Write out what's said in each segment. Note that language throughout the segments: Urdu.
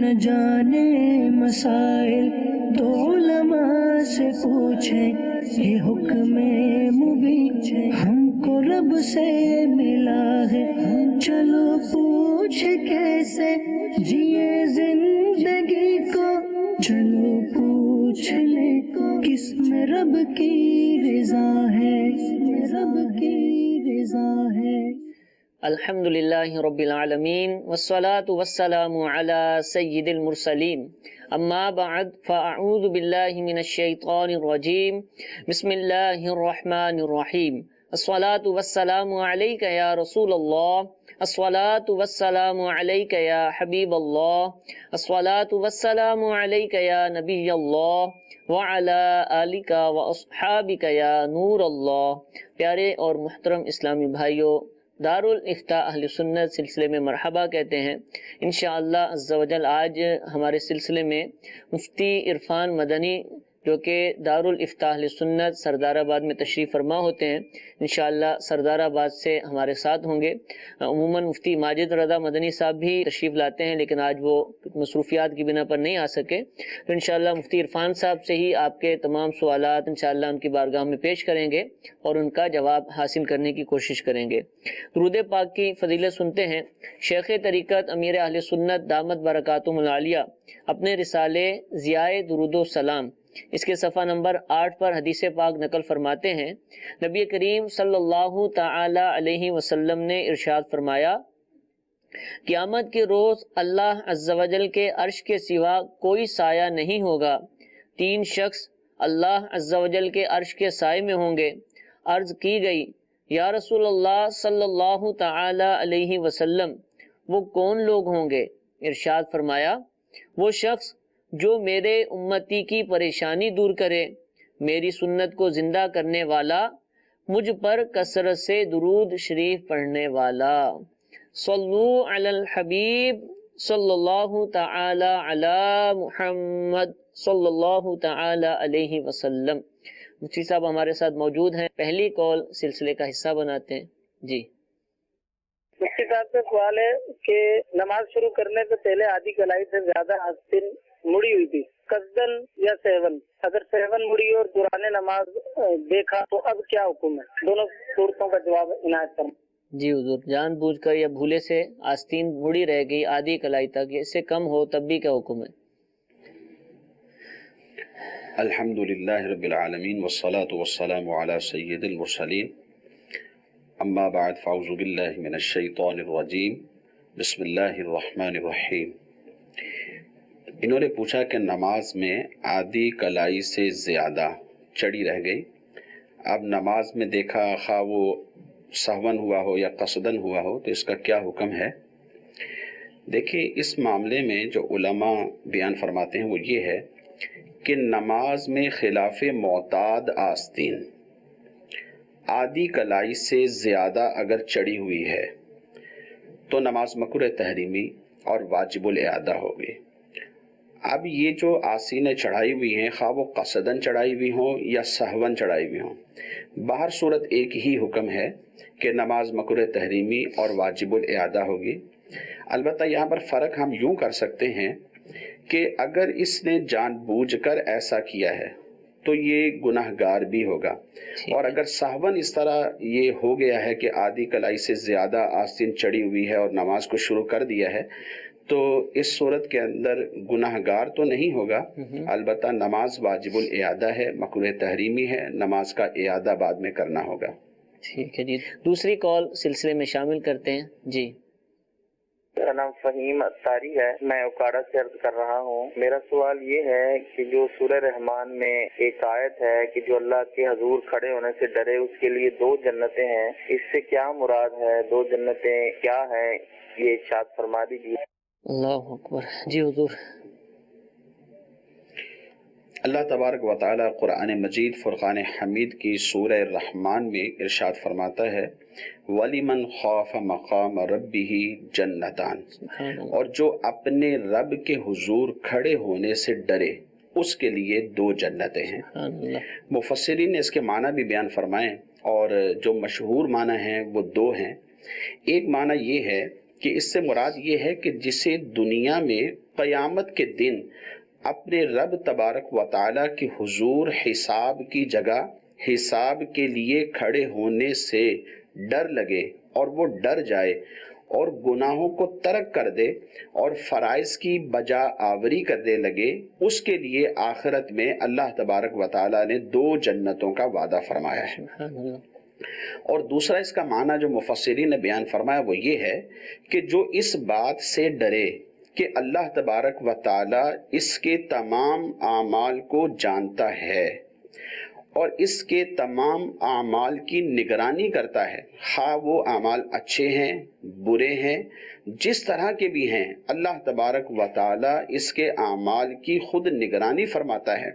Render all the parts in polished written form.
نہ جانے مسائل تو علماء سے پوچھیں، یہ حکم مبین ہم کو رب سے ملا ہے، چلو پوچھ کیسے جیے زندگی کو، چلو پوچھ لے کس میں رب کی رضا ہے، رب کی رضا ہے۔ الحمدللہ رب العالمین والصلاة والسلام علی سید المرسلین، اما بعد فاعوذ باللہ من الشیطان الرجیم، بسم اللہ الرحمن الرحیم۔ الصلاة والسلام علیک یا رسول اللہ، الصلاة والسلام علیک یا حبیب اللہ، الصلاة والسلام علیک یا نبی اللہ وعلی آلک واصحابک یا نور اللہ۔ پیارے اور محترم اسلامی بھائیوں، دارالافتاء اہل سنت سلسلے میں مرحبا کہتے ہیں۔ انشاءاللہ عز و جل آج ہمارے سلسلے میں مفتی عرفان مدنی جو کہ دارالافتاء اہل سنت سردار آباد میں تشریف فرما ہوتے ہیں، انشاءاللہ سردار آباد سے ہمارے ساتھ ہوں گے۔ عموماً مفتی ماجد رضا مدنی صاحب بھی تشریف لاتے ہیں، لیکن آج وہ مصروفیات کی بنا پر نہیں آ سکے، تو انشاءاللہ مفتی عرفان صاحب سے ہی آپ کے تمام سوالات انشاءاللہ ان کی بارگاہ میں پیش کریں گے اور ان کا جواب حاصل کرنے کی کوشش کریں گے۔ درود پاک کی فضیلت سنتے ہیں۔ شیخ طریقت امیر اہل سنت دامت برکاتہم العالیہ اپنے رسالے ضیاء درود و سلام اس کے صفحہ نمبر 8 پر حدیث پاک نقل فرماتے ہیں، نبی کریم صلی اللہ تعالی علیہ وسلم نے ارشاد فرمایا، قیامت کے روز اللہ عز و جل کے عرش کے سوا کوئی سایہ نہیں ہوگا، 3 شخص اللہ عز و جل کے عرش کے سائے میں ہوں گے۔ عرض کی گئی، یا رسول اللہ صلی اللہ تعالی علیہ وسلم وہ کون لوگ ہوں گے؟ ارشاد فرمایا، وہ شخص جو میرے امتی کی پریشانی دور کرے، میری سنت کو زندہ کرنے والا، مجھ پر کثرت سے درود شریف پڑھنے والا۔ صلو علی الحبیب صلی اللہ تعالی علی محمد صلی اللہ تعالی علیہ وسلم۔ مفتی صاحب ہمارے ساتھ موجود ہیں، پہلی کال سلسلے کا حصہ بناتے ہیں۔ جی مفتی صاحب سے سوال ہے کہ نماز شروع کرنے سے پہلے آدھی کلائی سے زیادہ آستین مڑی ہوئی تھی، قصدن یا سہون؟ اگر سہون مڑی اور دوران نماز دیکھا تو اب کیا حکم ہے؟ دونوں صورتوں کا جواب عنایت فرمائیں۔ جی حضور، جان بوجھ کر یا بھولے سے آستین مڑی رہ گئی آدھی کلائی تک، یا اس سے کم ہو تب بھی کیا حکم ہے؟ الحمدللہ رب العالمین والصلاة والسلام علی سید المرسلین، اما بعد فاعوذ باللہ من الشیطان الرجیم، بسم اللہ الرحمن الرحیم۔ انہوں نے پوچھا کہ نماز میں آدھی کلائی سے زیادہ چڑھی رہ گئی، اب نماز میں دیکھا خواہ وہ سہون ہوا ہو یا قصدن ہوا ہو تو اس کا کیا حکم ہے؟ دیکھیں، اس معاملے میں جو علماء بیان فرماتے ہیں وہ یہ ہے کہ نماز میں خلاف معتاد آستین آدھی کلائی سے زیادہ اگر چڑھی ہوئی ہے تو نماز مکروہ تحریمی اور واجب الاعادہ ہوگی۔ اب یہ جو آستینیں چڑھائی ہوئی ہیں، خواہ وہ قصدن چڑھائی ہوئی ہوں یا سہون چڑھائی ہوئی ہوں، باہر صورت ایک ہی حکم ہے کہ نماز مکروہ تحریمی اور واجب الاعادہ ہوگی۔ البتہ یہاں پر فرق ہم یوں کر سکتے ہیں کہ اگر اس نے جان بوجھ کر ایسا کیا ہے تو یہ گناہگار بھی ہوگا، اور اگر سہون اس طرح یہ ہو گیا ہے کہ آدھی کلائی سے زیادہ آستین چڑھی ہوئی ہے اور نماز کو شروع کر دیا ہے تو اس صورت کے اندر گناہگار تو نہیں ہوگا، البتہ نماز واجب الاعادہ ہے، مکروہ تحریمی ہے، نماز کا اعادہ بعد میں کرنا ہوگا۔ ٹھیک ہے جی، دوسری کال سلسلے میں شامل کرتے ہیں۔ جی میرا نام فہیم اتاری ہے، میں اوکاڑا سے عرض کر رہا ہوں۔ میرا سوال یہ ہے کہ جو سورہ رحمان میں ایک آیت ہے کہ جو اللہ کے حضور کھڑے ہونے سے ڈرے اس کے لیے 2 جنتیں ہیں، اس سے کیا مراد ہے؟ 2 جنتیں کیا ہیں؟ یہ ارشاد فرما دیجیے۔ اللہ اکبر۔ جی حضور۔ اللہ تبارک و تعالی قرآن مجید فرقان حمید کی سورہ الرحمن میں ارشاد فرماتا ہے، وَلِمَنْ خَافَ مَقَامَ رَبِّهِ جَنَّتَانِ، اور جو اپنے رب کے حضور کھڑے ہونے سے ڈرے اس کے لیے 2 جنتیں ہیں۔ مفسرین نے اس کے معنی بھی بیان فرمائے، اور جو مشہور معنی ہیں وہ 2 ہیں۔ ایک معنی یہ ہے کہ اس سے مراد یہ ہے کہ جسے دنیا میں قیامت کے دن اپنے رب تبارک و تعالیٰ کے حضور حساب کی جگہ حساب کے لیے کھڑے ہونے سے ڈر لگے اور وہ ڈر جائے اور گناہوں کو ترک کر دے اور فرائض کی بجا آوری کرنے لگے، اس کے لیے آخرت میں اللہ تبارک و تعالیٰ نے 2 جنتوں کا وعدہ فرمایا ہے۔ اور دوسرا اس کا معنی جو مفسرین نے بیان فرمایا وہ یہ ہے کہ جو اس بات سے ڈرے کہ اللہ تبارک و تعالیٰ اس کے تمام اعمال کو جانتا ہے اور اس کے تمام اعمال کی نگرانی کرتا ہے، خواہ وہ اعمال اچھے ہیں برے ہیں جس طرح کے بھی ہیں، اللہ تبارک و تعالیٰ اس کے اعمال کی خود نگرانی فرماتا ہے،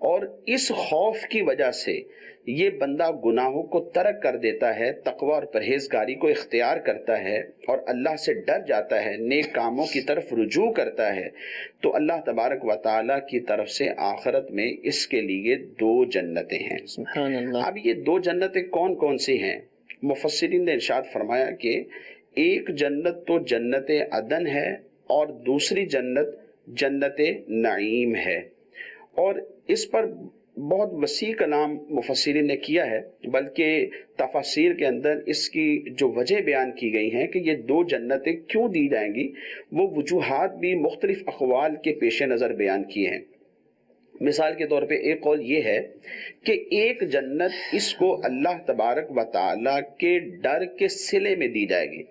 اور اس خوف کی وجہ سے یہ بندہ گناہوں کو ترک کر دیتا ہے، تقوی اور پرہیزگاری کو اختیار کرتا ہے اور اللہ سے ڈر جاتا ہے، نیک کاموں کی طرف رجوع کرتا ہے، تو اللہ تبارک و تعالیٰ کی طرف سے آخرت میں اس کے لیے 2 جنتیں ہیں۔ سبحان اللہ۔ اب یہ 2 جنتیں کون کون سی ہیں؟ مفسرین نے ارشاد فرمایا کہ ایک جنت تو جنت عدن ہے اور دوسری جنت جنت نعیم ہے، اور اس پر بہت وسیع کلام مفسرین نے کیا ہے، بلکہ تفاسیر کے اندر اس کی جو وجہ بیان کی گئی ہیں کہ یہ 2 جنتیں کیوں دی جائیں گی، وہ وجوہات بھی مختلف اقوال کے پیش نظر بیان کیے ہیں۔ مثال کے طور پہ ایک قول یہ ہے کہ ایک جنت اس کو اللہ تبارک و تعالیٰ کے ڈر کے صلے میں دی جائے گی،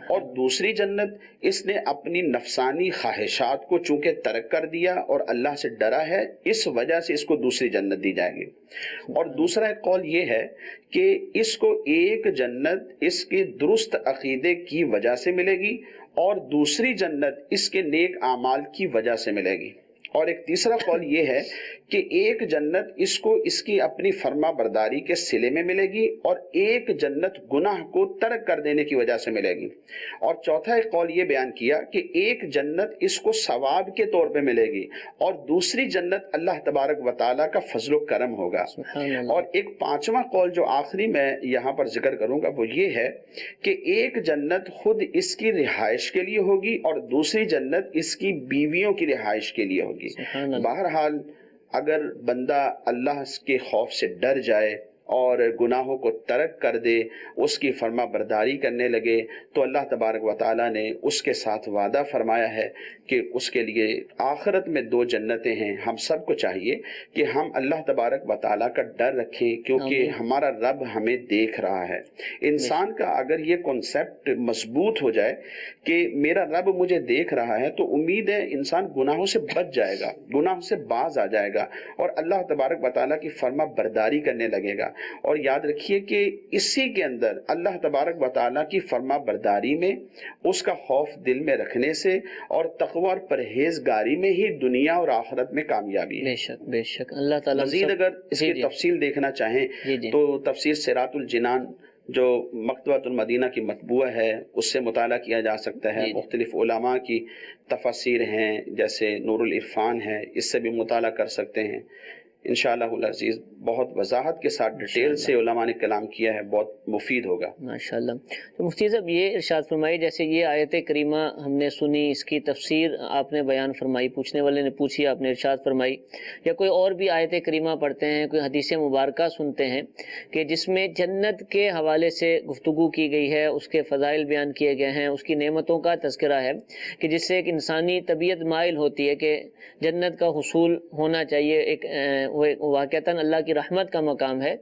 اور دوسری جنت اس نے اپنی نفسانی خواہشات کو چونکہ ترک کر دیا اور اللہ سے ڈرا ہے، اس وجہ سے اس کو دوسری جنت دی جائے گی۔ اور دوسرا ایک قول یہ ہے کہ اس کو ایک جنت اس کے درست عقیدے کی وجہ سے ملے گی اور دوسری جنت اس کے نیک اعمال کی وجہ سے ملے گی، اور ایک تیسرا قول یہ ہے کہ ایک جنت اس کو اس کی اپنی فرما برداری کے صلے میں ملے گی اور ایک جنت گناہ کو ترک کر دینے کی وجہ سے ملے گی، اور چوتھا ایک قول یہ بیان کیا کہ ایک جنت اس کو ثواب کے طور پہ ملے گی اور دوسری جنت اللہ تبارک و تعالیٰ کا فضل و کرم ہوگا۔ اور ایک 5واں قول جو آخری میں یہاں پر ذکر کروں گا وہ یہ ہے کہ ایک جنت خود اس کی رہائش کے لیے ہوگی اور دوسری جنت اس کی بیویوں کی رہائش کے لیے ہوگی۔ بہرحال اگر بندہ اللہ کے خوف سے ڈر جائے اور گناہوں کو ترک کر دے، اس کی فرما برداری کرنے لگے، تو اللہ تبارک و تعالیٰ نے اس کے ساتھ وعدہ فرمایا ہے کہ اس کے لیے آخرت میں 2 جنتیں ہیں۔ ہم سب کو چاہیے کہ ہم اللہ تبارک و تعالیٰ کا ڈر رکھیں، کیونکہ ہمارا رب ہمیں دیکھ رہا ہے۔ انسان کا اگر یہ کنسیپٹ مضبوط ہو جائے کہ میرا رب مجھے دیکھ رہا ہے، تو امید ہے انسان گناہوں سے بچ جائے گا، گناہوں سے باز آ جائے گا اور اللہ تبارک و تعالیٰ کی فرما برداری کرنے لگے گا۔ اور یاد رکھیے کہ اسی کے اندر اللہ تبارک و تعالیٰ کی فرما برداری میں، اس کا خوف دل میں رکھنے سے اور تقوی اور پرہیزگاری میں ہی دنیا اور آخرت میں کامیابی ہے۔ بے شک بے شک۔ اللہ تعالیٰ مزید اگر اس کی تفصیل دیکھنا چاہیں تو تفسیر صراط الجنان جو مکتبۃ المدینہ کی مطبوعہ ہے اس سے مطالعہ کیا جا سکتا ہے۔ مختلف علماء کی تفاسیر ہیں جیسے نور العرفان ہے، اس سے بھی مطالعہ کر سکتے ہیں۔ انشاءاللہ العزیز بہت وضاحت کے ساتھ ڈیٹیل سے علماء نے کلام کیا ہے، بہت مفید ہوگا۔ ماشاءاللہ۔ تو مفتی صاحب یہ ارشاد فرمائی، جیسے یہ آیت کریمہ ہم نے سنی، اس کی تفسیر آپ نے بیان فرمائی، پوچھنے والے نے پوچھی، آپ نے ارشاد فرمائی، یا کوئی اور بھی آیت کریمہ پڑھتے ہیں، کوئی حدیث مبارکہ سنتے ہیں کہ جس میں جنت کے حوالے سے گفتگو کی گئی ہے، اس کے فضائل بیان کیے گئے ہیں، اس کی نعمتوں کا تذکرہ ہے، کہ جس سے ایک انسانی طبیعت مائل ہوتی ہے کہ جنت کا حصول ہونا چاہیے، ایک واقعتاً اللہ کی رحمت کا مقام ہے،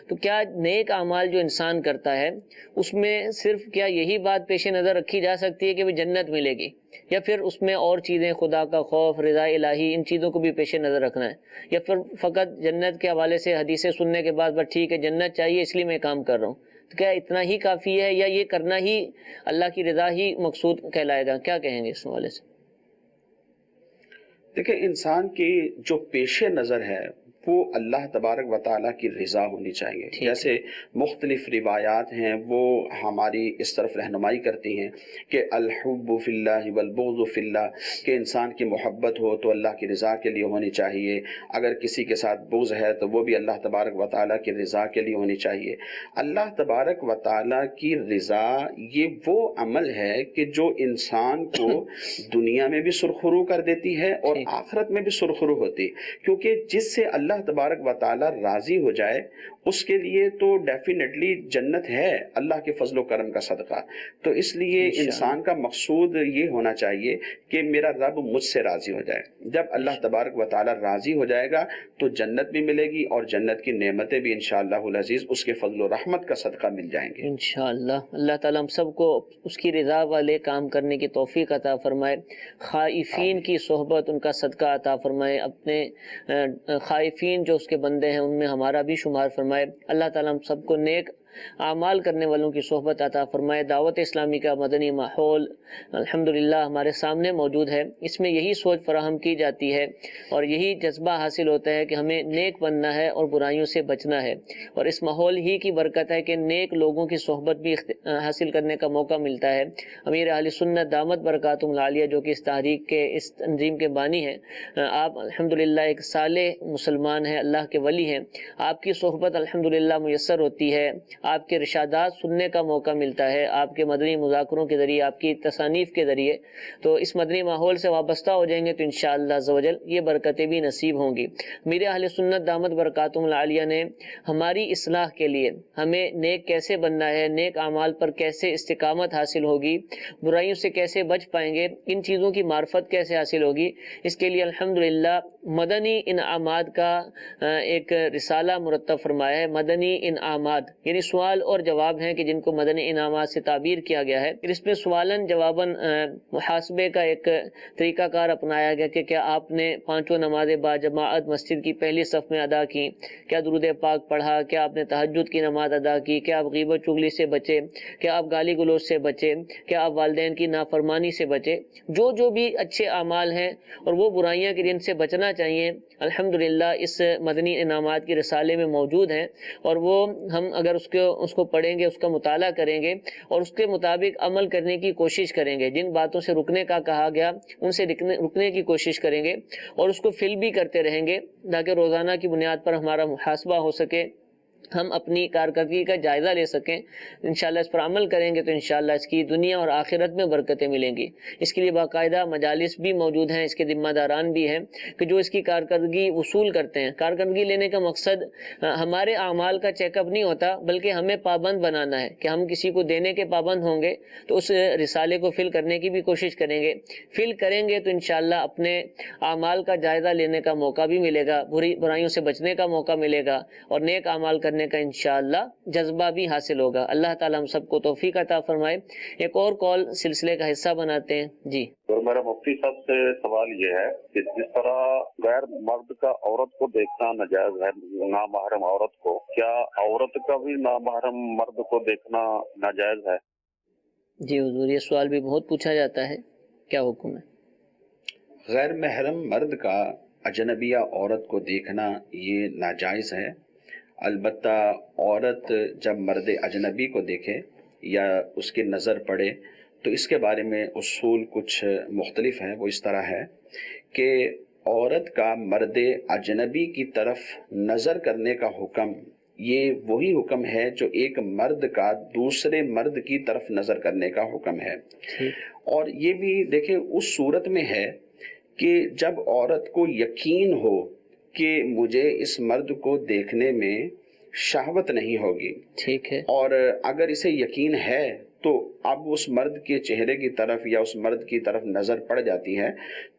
تو کیا نیک اعمال جو انسان کرتا ہے اس میں صرف کیا یہی بات پیش نظر رکھی جا سکتی ہے کہ بھی جنت ملے گی، یا پھر اس میں اور چیزیں، خدا کا خوف، رضا الہی، ان چیزوں کو بھی پیش نظر رکھنا ہے، یا پھر فقط جنت کے حوالے سے حدیثیں سننے کے بعد بس ٹھیک ہے جنت چاہیے اس لیے میں کام کر رہا ہوں، تو کیا اتنا ہی کافی ہے یا یہ کرنا ہی اللہ کی رضا ہی مقصود کہلائے گا؟ کیا کہیں گے اس حوالے سے؟ دیکھیں، انسان کی جو پیش نظر ہے وہ اللہ تبارک و تعالیٰ کی رضا ہونی چاہیے. جیسے مختلف روایات ہیں وہ ہماری اس طرف رہنمائی کرتی ہیں کہ الحب فی اللہ والبغض فی اللہ، کہ انسان کی محبت ہو تو اللہ کی رضا کے لیے ہونی چاہیے، اگر کسی کے ساتھ بغض ہے تو وہ بھی اللہ تبارک و تعالیٰ کی رضا کے لیے ہونی چاہیے. اللہ تبارک و تعالیٰ کی رضا یہ وہ عمل ہے کہ جو انسان کو دنیا میں بھی سرخرو کر دیتی ہے اور آخرت میں بھی سرخرو ہوتی، کیونکہ جس سے اللہ تبارک و تعالیٰ راضی ہو جائے اس کے لیے تو ڈیفینیٹلی جنت ہے اللہ کے فضل و کرم کا صدقہ. تو اس لیے انسان کا مقصود یہ ہونا چاہیے کہ میرا رب مجھ سے راضی ہو جائے. جب اللہ تبارک و تعالیٰ راضی ہو جائے گا تو جنت بھی ملے گی اور جنت کی نعمتیں بھی انشاءاللہ العزیز اس کے فضل و رحمت کا صدقہ مل جائیں گے انشاءاللہ. اللہ تعالیٰ ہم سب کو اس کی رضا والے کام کرنے کی توفیق عطا فرمائے، خائفین کی صحبت ان کا صدقہ عطا فرمائے، اپنے خائفین جو اس کے بندے ہیں ان میں ہمارا بھی شمار فرمائے. اللہ تعالیٰ ہم سب کو نیک اعمال کرنے والوں کی صحبت عطا فرمائے. دعوت اسلامی کا مدنی ماحول الحمدللہ ہمارے سامنے موجود ہے، اس میں یہی سوچ فراہم کی جاتی ہے اور یہی جذبہ حاصل ہوتا ہے کہ ہمیں نیک بننا ہے اور برائیوں سے بچنا ہے، اور اس ماحول ہی کی برکت ہے کہ نیک لوگوں کی صحبت بھی حاصل کرنے کا موقع ملتا ہے. امیر اہل سنت دامت برکاتہم العالیہ جو کہ اس تحریک کے اس تنظیم کے بانی ہیں، آپ الحمدللہ ایک صالح مسلمان ہیں، اللہ کے ولی ہیں، آپ کی صحبت الحمدللہ میسر ہوتی ہے، آپ کے رشادات سننے کا موقع ملتا ہے، آپ کے مدنی مذاکروں کے ذریعے، آپ کی تصانیف کے ذریعے. تو اس مدنی ماحول سے وابستہ ہو جائیں گے تو انشاءاللہ عزوجل یہ برکتیں بھی نصیب ہوں گی. میرے اہل سنت دامت برکاتہم العالیہ نے ہماری اصلاح کے لیے ہمیں نیک کیسے بننا ہے، نیک اعمال پر کیسے استقامت حاصل ہوگی، برائیوں سے کیسے بچ پائیں گے، ان چیزوں کی معرفت کیسے حاصل ہوگی، اس کے لیے الحمدللہ مدنی انعامات کا ایک رسالہ مرتب فرمایا ہے. مدنی انعامات یعنی سوال اور جواب ہیں کہ جن کو مدنی انعامات سے تعبیر کیا گیا ہے. اس میں سوالن جواباً محاسبے کا ایک طریقہ کار اپنایا گیا کہ کیا آپ نے پانچوں نمازیں با جماعت مسجد کی پہلی صف میں ادا کی، کیا درود پاک پڑھا، کیا آپ نے تہجد کی نماز ادا کی، کیا آپ غیبت چغلی سے بچے، کیا آپ گالی گلوچ سے بچے، کیا آپ والدین کی نافرمانی سے بچے. جو بھی اچھے اعمال ہیں اور وہ برائیاں کہ جن سے بچنا چاہیے الحمدللہ اس مدنی انعامات کی رسالے میں موجود ہیں، اور وہ ہم اگر اس کو پڑھیں گے، اس کا مطالعہ کریں گے اور اس کے مطابق عمل کرنے کی کوشش کریں گے، جن باتوں سے رکنے کا کہا گیا ان سے رکنے کی کوشش کریں گے اور اس کو فل بھی کرتے رہیں گے تاکہ روزانہ کی بنیاد پر ہمارا محاسبہ ہو سکے، ہم اپنی کارکردگی کا جائزہ لے سکیں. انشاءاللہ اس پر عمل کریں گے تو انشاءاللہ اس کی دنیا اور آخرت میں برکتیں ملیں گی. اس کے لیے باقاعدہ مجالس بھی موجود ہیں، اس کے ذمہ داران بھی ہیں کہ جو اس کی کارکردگی وصول کرتے ہیں. کارکردگی لینے کا مقصد ہمارے اعمال کا چیک اپ نہیں ہوتا بلکہ ہمیں پابند بنانا ہے کہ ہم کسی کو دینے کے پابند ہوں گے تو اس رسالے کو فل کرنے کی بھی کوشش کریں گے. فل کریں گے تو انشاءاللہ اپنے اعمال کا جائزہ لینے کا موقع بھی ملے گا، برائیوں سے بچنے کا موقع ملے گا اور نیک اعمال کرنے کا انشاءاللہ جذبہ بھی حاصل ہوگا. اللہ تعالیٰ ہم سب کو توفیق عطا فرمائے. ایک اور کال سلسلے کا حصہ بناتے ہیں. جی اور میرا مفتی صاحب سے سوال یہ ہے کہ جس طرح غیر مرد کا عورت کو دیکھنا ناجائز ہے، نامحرم عورت کو، کیا عورت کا بھی نامحرم مرد کو دیکھنا ناجائز ہے؟ جی حضور، یہ سوال بھی بہت پوچھا جاتا ہے، کیا حکم ہے؟ غیر محرم مرد کا اجنبیہ عورت کو دیکھنا یہ ناجائز ہے. البتہ عورت جب مرد اجنبی کو دیکھے یا اس کی نظر پڑے تو اس کے بارے میں اصول کچھ مختلف ہیں. وہ اس طرح ہے کہ عورت کا مرد اجنبی کی طرف نظر کرنے کا حکم یہ وہی حکم ہے جو ایک مرد کا دوسرے مرد کی طرف نظر کرنے کا حکم ہے. اور یہ بھی دیکھیں اس صورت میں ہے کہ جب عورت کو یقین ہو کہ مجھے اس مرد کو دیکھنے میں شہوت نہیں ہوگی، ٹھیک ہے، اور اگر اسے یقین ہے تو اب اس مرد کے چہرے کی طرف یا اس مرد کی طرف نظر پڑ جاتی ہے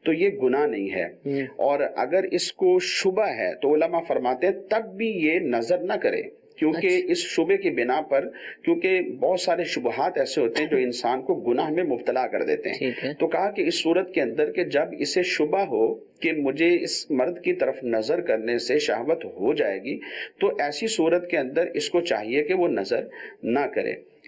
تو یہ گناہ نہیں ہے. اور اگر اس کو شبہ ہے تو علماء فرماتے ہیں تب بھی یہ نظر نہ کرے، کیونکہ اس شبے کی بنا پر، کیونکہ بہت سارے شبہات ایسے ہوتے ہیں جو انسان کو گناہ میں مبتلا کر دیتے ہیں. تو کہا کہ اس صورت کے اندر کہ جب اسے شبہ ہو کہ مجھے اس مرد کی طرف نظر کرنے سے شہوت ہو جائے گی تو ایسی صورت کے اندر اس کو چاہیے کہ وہ نظر نہ کرے.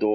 2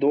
2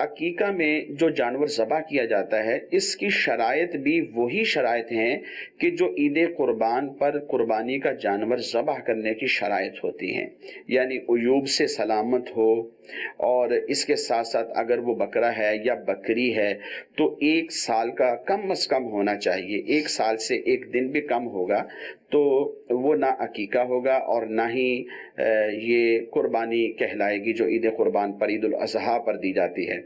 عقیقہ میں جو جانور ذبح کیا جاتا ہے اس کی شرائط بھی وہی شرائط ہیں کہ جو عید قربان پر قربانی کا جانور ذبح کرنے کی شرائط ہوتی ہیں، یعنی عیوب سے سلامت ہو، اور اس کے ساتھ ساتھ اگر وہ بکرا ہے یا بکری ہے تو 1 سال کا کم از کم ہونا چاہیے، 1 سال سے 1 دن بھی کم ہوگا تو وہ نہ عقیقہ ہوگا اور نہ ہی یہ قربانی کہلائے گی جو عید قربان پر عید الاضحیٰ پر دی جاتی ہے۔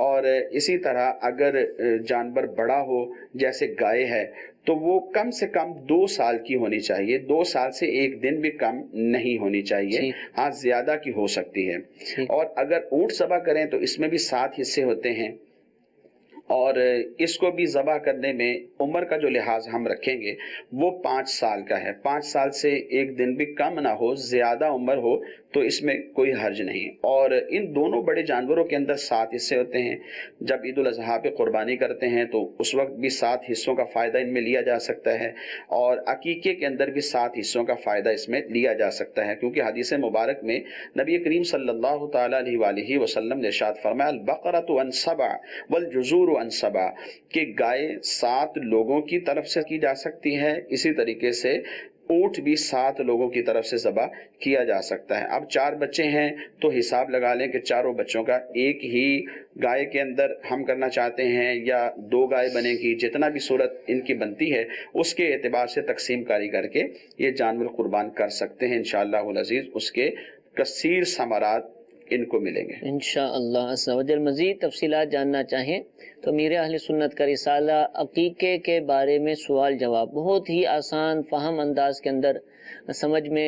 اور اسی طرح اگر جانور بڑا ہو جیسے گائے ہے تو وہ کم سے کم 2 سال کی ہونی چاہیے، 2 سال سے 1 دن بھی کم نہیں ہونی چاہیے، ہاں زیادہ کی ہو سکتی ہے۔ اور اگر اونٹ ذبح کریں تو اس میں بھی 7 حصے ہوتے ہیں، اور اس کو بھی ذبح کرنے میں عمر کا جو لحاظ ہم رکھیں گے وہ 5 سال کا ہے، 5 سال سے 1 دن بھی کم نہ ہو، زیادہ عمر ہو تو اس میں کوئی حرج نہیں۔ اور ان دونوں بڑے جانوروں کے اندر 7 حصے ہوتے ہیں۔ جب عید الاضحیٰ پہ قربانی کرتے ہیں تو اس وقت بھی 7 حصوں کا فائدہ ان میں لیا جا سکتا ہے، اور عقیقے کے اندر بھی 7 حصوں کا فائدہ اس میں لیا جا سکتا ہے، کیونکہ حدیث مبارک میں نبی کریم صلی اللہ تعالیٰ علیہ وآلہ وسلم نے ارشاد فرمایا البقرۃ عن 7 والجزور عن 7، کہ گائے 7 لوگوں کی طرف سے کی جا سکتی ہے، اسی طریقے سے اونٹ بھی 7 لوگوں کی طرف سے ذبح کیا جا سکتا ہے۔ اب 4 بچے ہیں تو حساب لگا لیں کہ چاروں بچوں کا ایک ہی گائے کے اندر ہم کرنا چاہتے ہیں یا 2 گائے بنے گی، جتنا بھی صورت ان کی بنتی ہے اس کے اعتبار سے تقسیم کاری کر کے یہ جانور قربان کر سکتے ہیں، انشاءاللہ العزیز اس کے کثیر ثمرات ان کو ملیں گے انشاءاللہ عز و جل۔ مزید تفصیلات جاننا چاہیں تو امیر اہل سنت کا رسالہ عقیقے کے بارے میں سوال جواب بہت ہی آسان فہم انداز کے اندر سمجھ میں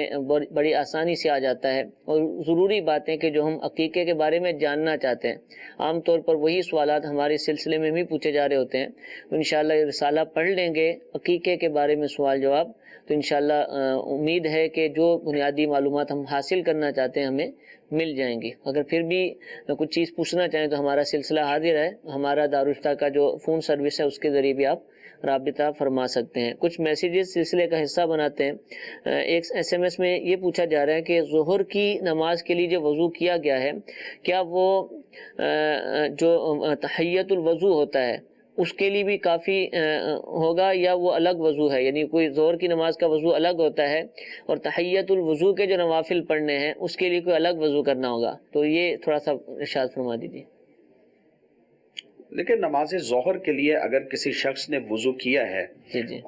بڑی آسانی سے آ جاتا ہے، اور ضروری باتیں کہ جو ہم عقیقے کے بارے میں جاننا چاہتے ہیں، عام طور پر وہی سوالات ہمارے سلسلے میں بھی پوچھے جا رہے ہوتے ہیں۔ انشاءاللہ یہ رسالہ پڑھ لیں گے عقیقے کے بارے میں سوال جواب تو انشاءاللہ امید ہے کہ جو بنیادی معلومات ہم حاصل کرنا چاہتے ہیں ہمیں مل جائیں گی۔ اگر پھر بھی کچھ چیز پوچھنا چاہیں تو ہمارا سلسلہ حاضر ہے، ہمارا دارالفتہ کا جو فون سروس ہے اس کے ذریعے بھی آپ رابطہ فرما سکتے ہیں۔ کچھ میسیجز سلسلے کا حصہ بناتے ہیں۔ ایک SMS میں یہ پوچھا جا رہا ہے کہ ظہر کی نماز کے لیے جو وضو کیا گیا ہے کیا وہ جو تحیۃ الوضو ہوتا ہے اس کے لیے بھی کافی ہوگا یا وہ الگ وضو ہے؟ یعنی کوئی ظہر کی نماز کا وضو الگ ہوتا ہے اور تحیۃ الوضو کے جو نوافل پڑھنے ہیں اس کے لیے کوئی الگ وضو کرنا ہوگا، تو یہ تھوڑا سا ارشاد فرما دیجیے۔ لیکن نماز ظہر کے لیے اگر کسی شخص نے وضو کیا ہے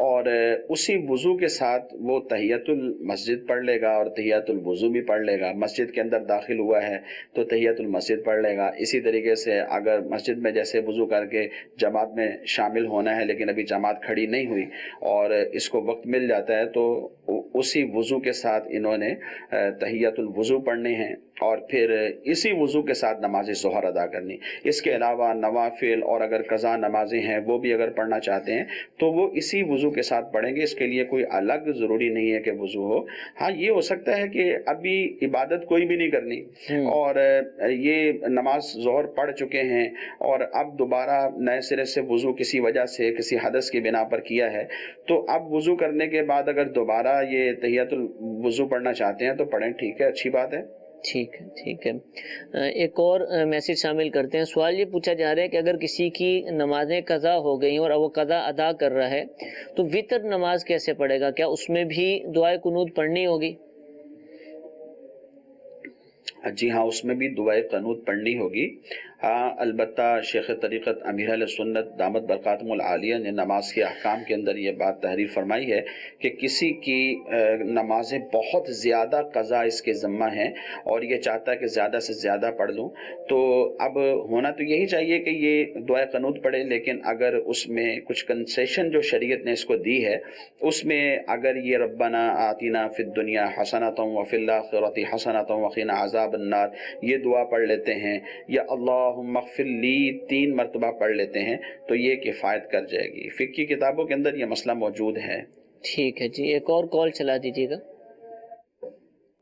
اور اسی وضو کے ساتھ وہ تحیۃ المسجد پڑھ لے گا اور تحیۃ الوضو بھی پڑھ لے گا، مسجد کے اندر داخل ہوا ہے تو تحیۃ المسجد پڑھ لے گا، اسی طریقے سے اگر مسجد میں جیسے وضو کر کے جماعت میں شامل ہونا ہے لیکن ابھی جماعت کھڑی نہیں ہوئی اور اس کو وقت مل جاتا ہے تو اسی وضو کے ساتھ انہوں نے تحیۃ الوضو پڑھنے ہیں اور پھر اسی وضو کے ساتھ نماز ظہر ادا کرنی۔ اس کے علاوہ نوافل اور اگر قضا نمازیں ہیں وہ بھی اگر پڑھنا چاہتے ہیں تو وہ اسی وضو کے ساتھ پڑھیں گے، اس کے لیے کوئی الگ ضروری نہیں ہے کہ وضو ہو۔ ہاں یہ ہو سکتا ہے کہ ابھی عبادت کوئی بھی نہیں کرنی اور یہ نماز ظہر پڑھ چکے ہیں اور اب دوبارہ نئے سرے سے وضو کسی وجہ سے کسی حدث کی بنا پر کیا ہے، تو اب وضو کرنے کے بعد اگر دوبارہ یہ تحیۃ الوضو پڑھنا چاہتے ہیں تو پڑھیں، ٹھیک ہے، اچھی بات ہے۔ ٹھیک ہے۔ ایک اور میسج شامل کرتے ہیں۔ سوال یہ پوچھا جا رہا ہے کہ اگر کسی کی نمازیں قضا ہو گئیں اور وہ قضا ادا کر رہا ہے تو وتر نماز کیسے پڑھے گا؟ کیا اس میں بھی دعائے قنوت پڑھنی ہوگی؟ جی ہاں، اس میں بھی دعائے قنوت پڑھنی ہوگی۔ ہاں البتہ شیخ طریقت امیر اہل سنت دامت برکاتہم العالیہ نے نماز کے احکام کے اندر یہ بات تحریر فرمائی ہے کہ کسی کی نمازیں بہت زیادہ قضا اس کے ذمہ ہیں اور یہ چاہتا ہے کہ زیادہ سے زیادہ پڑھ لوں، تو اب ہونا تو یہی چاہیے کہ یہ دعائے قنوت پڑھے، لیکن اگر اس میں کچھ کنسیشن جو شریعت نے اس کو دی ہے اس میں اگر یہ ربنا آتینا فی الدنیا حسنۃ وفی الآخرۃ حسنۃ وقنا عذاب النار یہ دعا پڑھ لیتے ہیں یا اللہم اغفر لی 3 مرتبہ پڑھ لیتے ہیں تو یہ کفایت کر جائے گی۔ فقہ کی کتابوں کے اندر یہ مسئلہ موجود ہے۔ ٹھیک ہے جی، ایک اور کال چلا دیجیے گا۔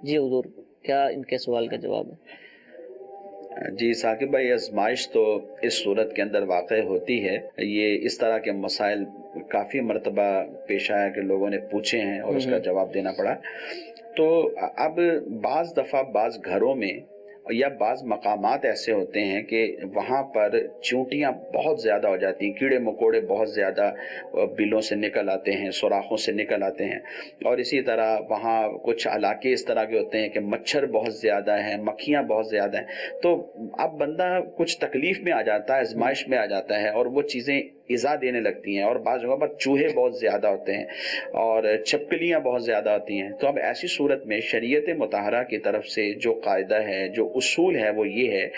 جی حضور، کیا ان کے سوال کا جواب ہے؟ جی ثاقب بھائی، آزمائش تو اس صورت کے اندر واقع ہوتی ہے۔ یہ اس طرح کے مسائل کافی مرتبہ پیش آیا کہ لوگوں نے پوچھے ہیں اور اس کا جواب دینا پڑا۔ تو اب بعض دفعہ بعض گھروں میں یا بعض مقامات ایسے ہوتے ہیں کہ وہاں پر چونٹیاں بہت زیادہ ہو جاتی ہیں، کیڑے مکوڑے بہت زیادہ بلوں سے نکل آتے ہیں، سوراخوں سے نکل آتے ہیں، اور اسی طرح وہاں کچھ علاقے اس طرح کے ہوتے ہیں کہ مچھر بہت زیادہ ہیں، مکھیاں بہت زیادہ ہیں۔ تو اب بندہ کچھ تکلیف میں آ جاتا ہے، آزمائش میں آ جاتا ہے، اور وہ چیزیں ایذا دینے لگتی ہیں، اور بعض جگہوں پر چوہے بہت زیادہ ہوتے ہیں اور چھپکلیاں بہت زیادہ ہوتی ہیں۔ تو اب ایسی صورت میں شریعت مطہرہ کی طرف سے جو قاعدہ ہے، جو اصول ہے، وہ یہ ہے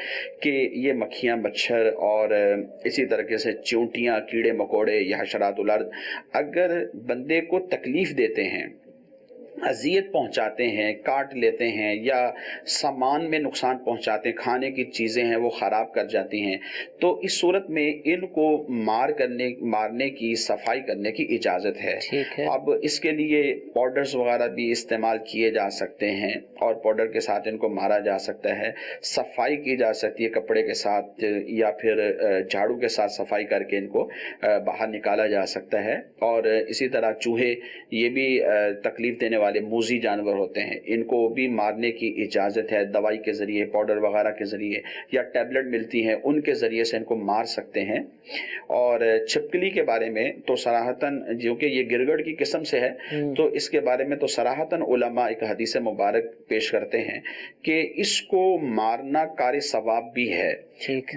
کہ یہ مکھیاں، مچھر اور اسی طریقے سے چونٹیاں، کیڑے مکوڑے یا حشرات الارض اگر بندے کو تکلیف دیتے ہیں، اذیت پہنچاتے ہیں، کاٹ لیتے ہیں یا سامان میں نقصان پہنچاتے ہیں، کھانے کی چیزیں ہیں وہ خراب کر جاتی ہیں، تو اس صورت میں ان کو مارنے کی، صفائی کرنے کی اجازت ہے۔ اب اس کے لیے پاؤڈرز وغیرہ بھی استعمال کیے جا سکتے ہیں اور پاؤڈر کے ساتھ ان کو مارا جا سکتا ہے، صفائی کی جا سکتی ہے کپڑے کے ساتھ یا پھر جھاڑو کے ساتھ صفائی کر کے ان کو باہر نکالا جا سکتا ہے۔ اور اسی طرح چوہے، یہ بھی تکلیف دینے والے موذی جانور ہوتے ہیں، ان کو بھی مارنے کی اجازت ہے، دوائی کے ذریعے، پاؤڈر وغیرہ کے ذریعے یا ٹیبلٹ ملتی ہیں ان کے ذریعے سے ان کو مار سکتے ہیں۔ اور چھپکلی کے بارے میں تو صراحتاً، جو کہ یہ گرگڑ کی قسم سے ہے، تو اس کے بارے میں تو صراحتاً علماء ایک حدیث مبارک پیش کرتے ہیں کہ اس کو مارنا کار ثواب بھی ہے۔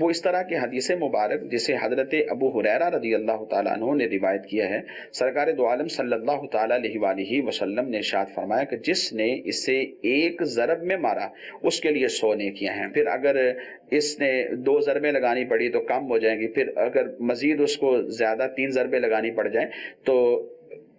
وہ اس طرح کی حدیث مبارک جسے حضرت ابو ہریرہ رضی اللہ تعالیٰ عنہ نے روایت کیا ہے، سرکار دو عالم صلی اللہ تعالیٰ علیہ وآلہ وسلم نے ارشاد فرمایا کہ جس نے اسے ایک ضرب میں مارا اس کے لیے 100 نیکیاں ہیں، پھر اگر اس نے 2 ضربیں لگانی پڑی تو کم ہو جائیں گی، پھر اگر مزید اس کو زیادہ 3 ضربیں لگانی پڑ جائیں تو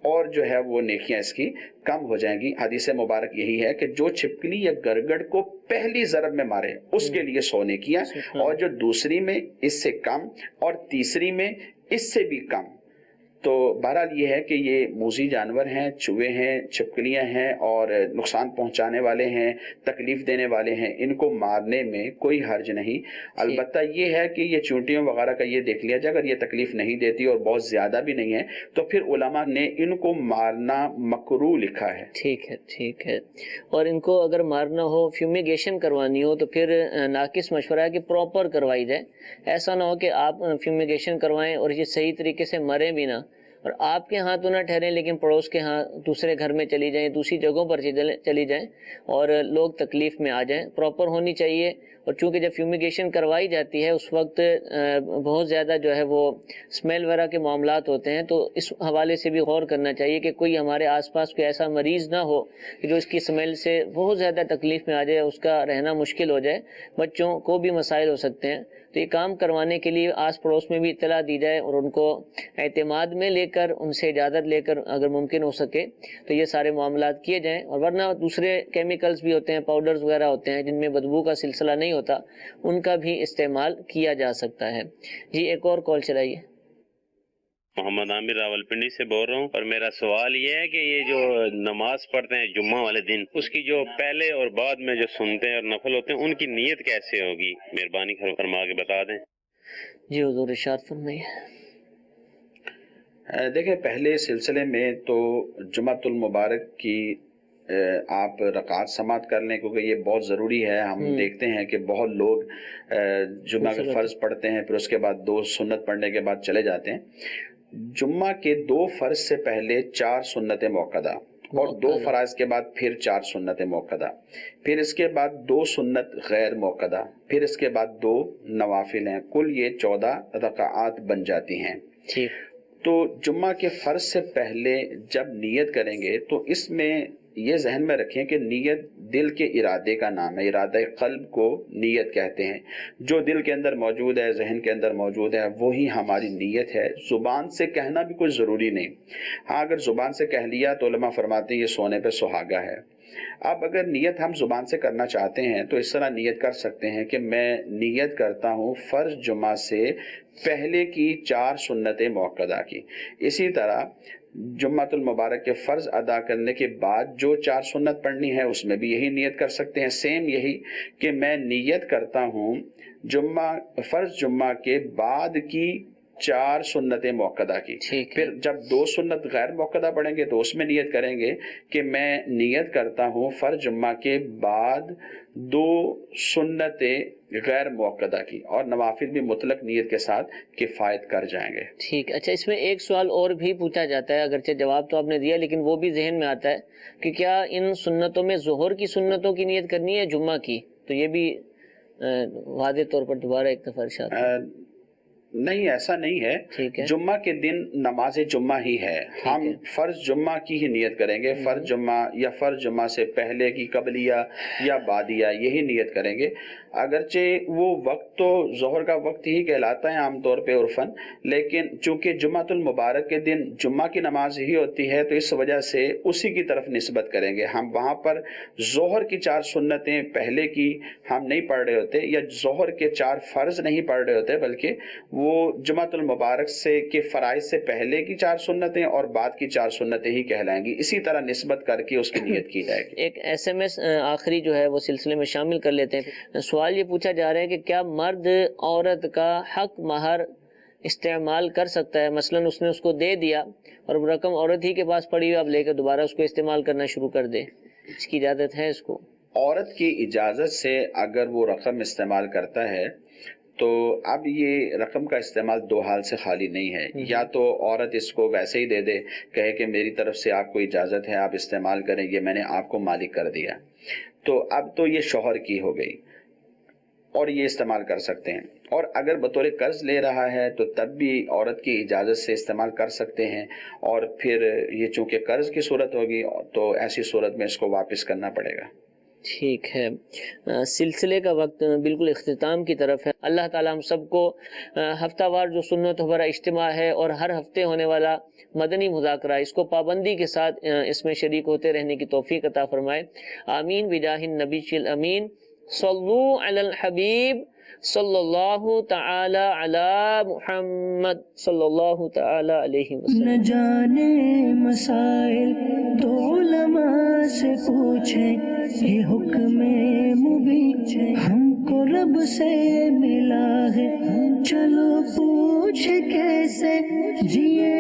اور جو ہے وہ نیکیاں اس کی کم ہو جائیں گی۔ حدیث مبارک یہی ہے کہ جو چھپکلی یا گرگڑ کو پہلی ضرب میں مارے اس کے لیے 100 نیکیاں، اور جو دوسری میں اس سے کم اور تیسری میں اس سے بھی کم۔ تو بہرحال یہ ہے کہ یہ موذی جانور ہیں، چوہے ہیں، چھپکلیاں ہیں اور نقصان پہنچانے والے ہیں، تکلیف دینے والے ہیں، ان کو مارنے میں کوئی حرج نہیں۔ البتہ یہ ہے کہ یہ چونٹیوں وغیرہ کا یہ دیکھ لیا جائے، اگر یہ تکلیف نہیں دیتی اور بہت زیادہ بھی نہیں ہے تو پھر علماء نے ان کو مارنا مکروہ لکھا ہے۔ ٹھیک ہے، ٹھیک ہے۔ اور ان کو اگر مارنا ہو، فیومیگیشن کروانی ہو، تو پھر ناقص مشورہ ہے کہ پراپر کروائی جائے۔ ایسا نہ ہو کہ آپ فیومیگیشن کروائیں اور یہ صحیح طریقے سے مریں بھی نہ، اور آپ کے ہاں تو نہ ٹھہریں لیکن پڑوس کے ہاں دوسرے گھر میں چلی جائیں، دوسری جگہوں پر چلی جائیں اور لوگ تکلیف میں آ جائیں۔ پراپر ہونی چاہیے، اور چونکہ جب فیومیگیشن کروائی جاتی ہے اس وقت بہت زیادہ جو ہے وہ اسمیل وغیرہ کے معاملات ہوتے ہیں، تو اس حوالے سے بھی غور کرنا چاہیے کہ کوئی ہمارے آس پاس کوئی ایسا مریض نہ ہو کہ جو اس کی اسمیل سے بہت زیادہ تکلیف میں آ جائے، اس کا رہنا مشکل ہو جائے، بچوں کو بھی مسائل ہو سکتے ہیں۔ تو یہ کام کروانے کے لیے آس پڑوس میں بھی اطلاع دی جائے اور ان کو اعتماد میں لے کر، ان سے اجازت لے کر اگر ممکن ہو سکے تو یہ سارے معاملات کیے جائیں۔ اور ورنہ دوسرے کیمیکلز بھی ہوتے ہیں، پاؤڈرز وغیرہ ہوتے ہیں جن میں بدبو کا سلسلہ نہیں ہوتا، ان کا بھی استعمال کیا جا سکتا ہے۔ جی ایک اور کال چلائیے۔ محمد عامر راولپنڈی سے بول رہا ہوں، اور میرا سوال یہ ہے کہ یہ جو نماز پڑھتے ہیں جمعہ والے دن، اس کی جو پہلے اور بعد میں جو سنتے ہیں اور نفل ہوتے ہیں، ان کی نیت کیسے ہوگی؟ مہربانی فرما کے بتا دیں۔ جی حضور ارشاد فرمائیے۔ دیکھیں، پہلے سلسلے میں تو جمعۃ المبارک کی آپ رکعات سماعت کر لیں، کیونکہ یہ بہت ضروری ہے۔ ہم دیکھتے ہیں کہ بہت لوگ جمعہ کے فرض پڑھتے ہیں، پھر اس کے بعد 2 سنت پڑھنے کے بعد چلے جاتے ہیں۔ جمعہ کے 2 فرض سے پہلے 4 سنت موقدہ، اور 2 فرائض کے بعد پھر 4 سنت موقدہ، پھر اس کے بعد 2 سنت غیر موقدہ، پھر اس کے بعد 2 نوافل ہیں، کل یہ 14 رکعات بن جاتی ہیں۔ تو جمعہ کے فرض سے پہلے جب نیت کریں گے تو اس میں یہ ذہن میں رکھیں کہ نیت دل کے ارادے کا نام ہے، ارادہ قلب کو نیت کہتے ہیں۔ جو دل کے اندر موجود ہے، ذہن کے اندر موجود ہے، وہی ہماری نیت ہے۔ زبان سے کہنا بھی کوئی ضروری نہیں، ہاں اگر زبان سے کہہ لیا تو علماء فرماتے ہیں یہ سونے پہ سہاگا ہے۔ اب اگر نیت ہم زبان سے کرنا چاہتے ہیں تو اس طرح نیت کر سکتے ہیں کہ میں نیت کرتا ہوں فرض جمعہ سے پہلے کی 4 سنت موقدہ کی۔ اسی طرح جمعۃ المبارک کے فرض ادا کرنے کے بعد جو 4 سنت پڑھنی ہے اس میں بھی یہی نیت کر سکتے ہیں، سیم یہی کہ میں نیت کرتا ہوں فرض جمعہ کے بعد کی 4 سنت موقدہ کی۔ پھر جب 2 سنت غیر موقدہ پڑھیں گے تو اس میں نیت کریں گے کہ میں نیت کرتا ہوں فرض جمعہ کے بعد 2 سنت غیر موقدہ کی، اور نوافل بھی مطلق نیت کے ساتھ کفایت کر جائیں گے۔ ٹھیک، اچھا اس میں ایک سوال اور بھی پوچھا جاتا ہے، اگرچہ جواب تو آپ نے دیا لیکن وہ بھی ذہن میں آتا ہے کہ کیا ان سنتوں میں ظہر کی سنتوں کی نیت کرنی ہے جمعہ کی؟ تو یہ بھی واضح طور پر دوبارہ ایک دفعہ ارشاد۔ نہیں، ایسا نہیں ہے، جمعہ کے دن نماز جمعہ ہی ہے، ہم فرض جمعہ کی ہی نیت کریں گے، فرض جمعہ یا فرض جمعہ سے پہلے کی قبلیہ یا بعدیہ یہی نیت کریں گے۔ اگرچہ وہ وقت تو ظہر کا وقت ہی کہلاتا ہے عام طور پہ عرفاً، لیکن چونکہ جمعۃ المبارک کے دن جمعہ کی نماز ہی ہوتی ہے تو اس وجہ سے اسی کی طرف نسبت کریں گے۔ ہم وہاں پر ظہر کی 4 سنتیں پہلے کی ہم نہیں پڑھ رہے ہوتے، یا ظہر کے 4 فرض نہیں پڑھ رہے ہوتے، بلکہ وہ جمعۃ المبارک سے کے فرائض سے پہلے کی 4 سنتیں اور بعد کی 4 سنتیں ہی کہلائیں گی، اسی طرح نسبت کر کے اس کی نیت کی جائے گی۔ ایک SMS آخری جو ہے وہ سلسلے میں شامل کر لیتے ہیں۔ سوال یہ پوچھا جا رہا ہے کہ کیا مرد عورت کا حق مہر استعمال کر سکتا ہے؟ مثلا اس نے اس کو دے دیا اور وہ رقم عورت ہی کے پاس پڑی ہوئی، اب لے کر دوبارہ اس کو استعمال کرنا شروع کر دے، اس کی اجازت ہے اس کو؟ عورت کی اجازت سے اگر وہ رقم استعمال کرتا ہے تو اب یہ رقم کا استعمال 2 حال سے خالی نہیں ہے، یا تو عورت اس کو ویسے ہی دے دے، کہے کہ میری طرف سے آپ کو اجازت ہے، آپ استعمال کریں، یہ میں نے آپ کو مالک کر دیا، تو اب تو یہ شوہر کی ہو گئی اور یہ استعمال کر سکتے ہیں۔ اور اگر بطور قرض لے رہا ہے تو تب بھی عورت کی اجازت سے استعمال کر سکتے ہیں، اور پھر یہ چونکہ قرض کی صورت ہوگی تو ایسی صورت میں اس کو واپس کرنا پڑے گا۔ ٹھیک ہے، سلسلے کا وقت بالکل اختتام کی طرف ہے۔ اللہ تعالیٰ ہم سب کو ہفتہ وار جو سنت بھرا اجتماع ہے اور ہر ہفتے ہونے والا مدنی مذاکرہ، اس کو پابندی کے ساتھ اس میں شریک ہوتے رہنے کی توفیق عطا فرمائے۔ آمین بجاہ النبی الامین۔ صلو علی الحبیب صلی اللہ تعالی علی محمد صلی اللہ تعالی علیہ وسلم۔ نہ جانے مسائل تو علماء سے پوچھیں، یہ حکم مبین ہم کو رب سے ملا ہے، چلو پوچھ کیسے جیے